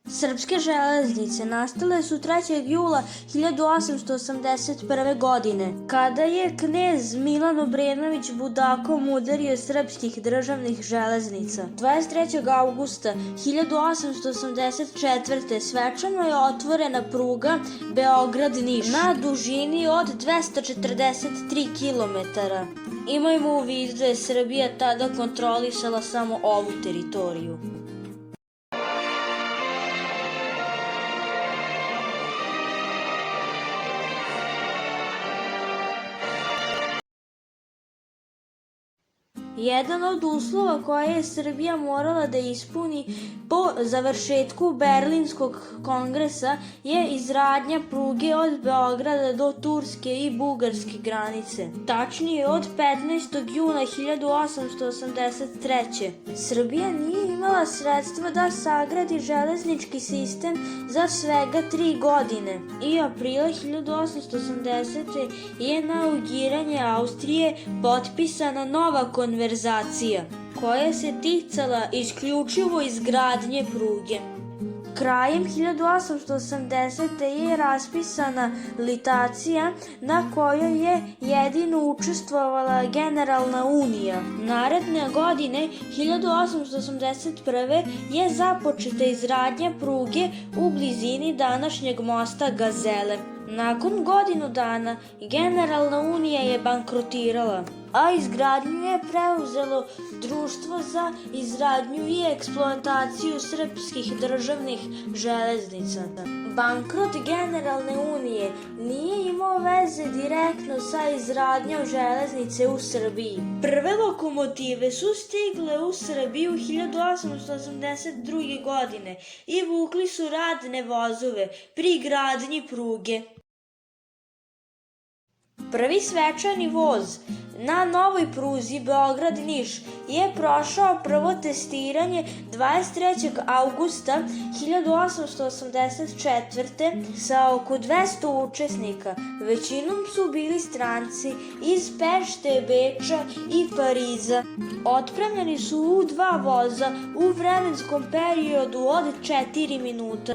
Srpske železnice nastale su 3. jula 1881. godine, kada je knez Milan Obrenović budakom udario srpskih državnih železnica. 23. augusta 1884. svečano je otvorena pruga Beograd-Niš na dužini od 243 km. Imajmo u vidu da je Srbija tada kontrolisala samo ovu teritoriju. Jedan od uslova koje je Srbija morala da ispuni po završetku Berlinskog kongresa je izgradnja pruge od Beograda do Turske i Bugarske granice. Tačnije od 15. juna 1883. Srbija nije imala sredstva da sagradi železnički sistem za svega 3 godine. I aprila 1880. je na urgiranje Austrije potpisana nova konverzacija koja se ticala isključivo izgradnje pruge. Krajem 1880. je raspisana licitacija na kojoj je jedino učestvovala Generalna unija. Naredne godine, 1881. je započeta izgradnja pruge u blizini današnjeg mosta Gazele. Nakon godinu dana Generalna unija je bankrotirala, a izgradnju je preuzelo Društvo za izgradnju i eksploataciju srpskih državnih železnica. Bankrot Generalne unije nije imao veze direktno sa izgradnjom železnice u Srbiji. Prve lokomotive su stigle u Srbiju 1882. godine i vukli su radne vozove pri gradnji pruge. Prvi svečani voz na novoj pruzi Beograd-Niš je prošao prvo testiranje 23. augusta 1884. sa oko 200 učesnika. Većinom su bili stranci iz Pešte, Beča i Pariza. Otpremljeni su u 2 voza u vremenskom periodu od 4 minuta.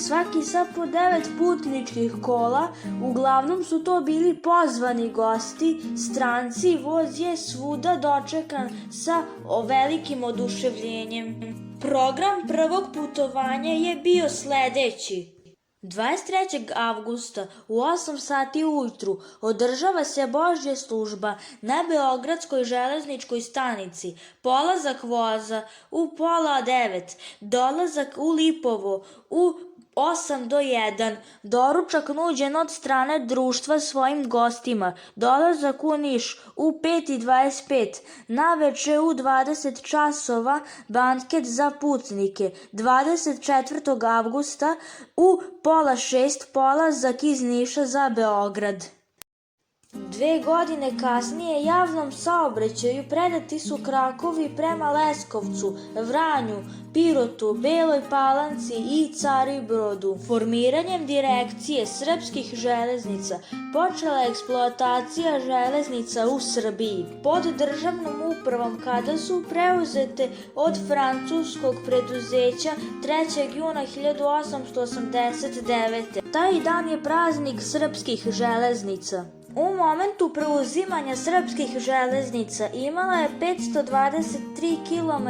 Svaki sa po 9 putničkih kola, uglavnom su to bili pozvani gosti, stranci. Voz je svuda dočekan sa velikim oduševljenjem. Program prvog putovanja je bio sledeći. 23. avgusta u 8 sati ujutru održava se Božja služba na Beogradskoj železničkoj stanici, polazak voza u 8:30, dolazak u Lipovo u 8:50, doručak nuđen od strane društva svojim gostima, dolazak u Niš u 5:25, naveče u 20 časova banket za putnike, 24. avgusta u 5:30 polazak iz Niša za Beograd. 2 godine kasnije javnom saobraćaju predati su krakovi prema Leskovcu, Vranju, Pirotu, Beloj Palanci i Caribrodu. Formiranjem direkcije srpskih železnica počela je eksploatacija železnica u Srbiji pod državnom upravom kada su preuzete od francuskog preduzeća 3. juna 1889. Taj dan je praznik srpskih železnica. U momentu preuzimanja srpskih železnica imala je 523 km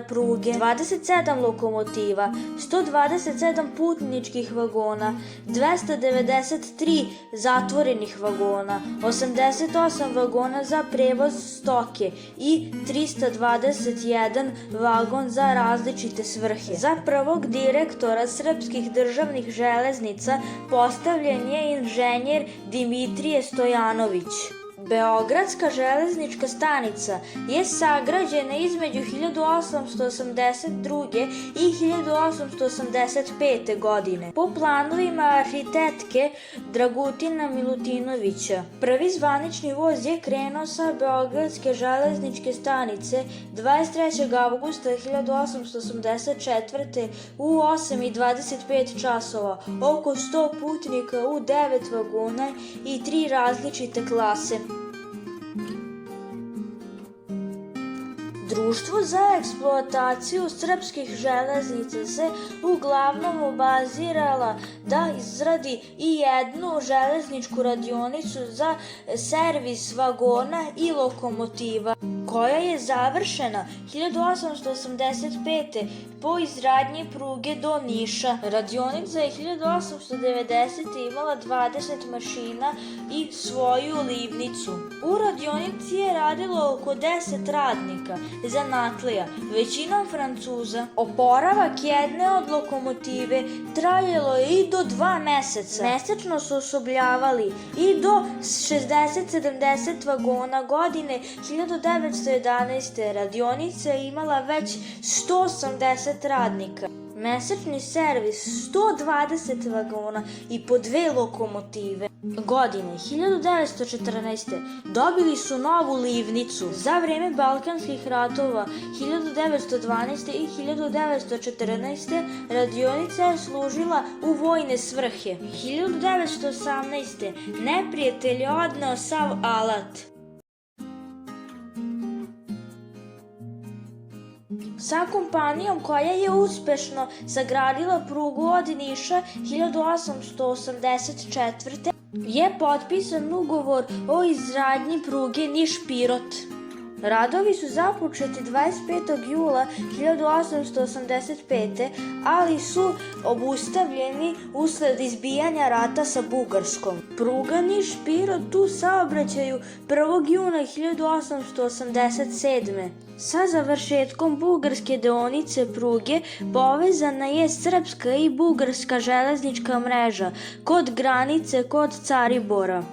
pruge, 27 lokomotiva, 127 putničkih vagona, 293 zatvorenih vagona, 88 vagona za prevoz stoke i 321 vagon za različite svrhe. Za prvog direktora srpskih državnih železnica postavljen je inženjer Dimitrije Stojanović. Beogradska železnička stanica je sagrađena između 1882. i 1885. godine po planovima arhitektke Dragutina Milutinovića. Prvi zvanični voz je krenuo sa Beogradske železničke stanice 23. avgusta 1884. u 8:25 časova, oko 100 putnika u 9 vagona i 3 različite klase. Društvo za eksploataciju srpskih železnica se uglavnom obazirala da izradi i jednu železničku radionicu za servis vagona i lokomotiva, koja je završena 1885. po izgradnji pruge do Niša. Radionica je 1890. imala 20 mašina i svoju livnicu. U radionici je radilo oko 10 radnika, zanatlija, većinom Francuza. Oporavak jedne od lokomotive trajalo je i do 2 meseca. Mesečno su osobljavali i do 60-70 vagona. Godine 1911. radionica je imala već 180 radnika. Mesečni servis 120 vagona i po 2 lokomotive. Godine 1914. dobili su novu livnicu. Za vreme Balkanskih ratova 1912. i 1914. radionica je služila u vojne svrhe. 1918. neprijatelj je odneo sav alat. Sa kompanijom koja je uspešno sagradila prugu od Niša 1884. je potpisan ugovor o izgradnji pruge Niš-Pirot. Radovi su započeti 25. jula 1885. ali su obustavljeni usled izbijanja rata sa Bugarskom. Pruga Niš-Pirot u saobraćaju 1. juna 1887. Sa završetkom bugarske deonice pruge povezana je srpska i bugarska železnička mreža kod granice kod Caribora.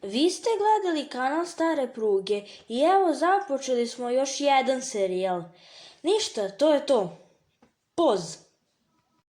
Vi ste gledali kanal Stare pruge i evo započeli smo još jedan serijal. Ništa, to je to. Poz!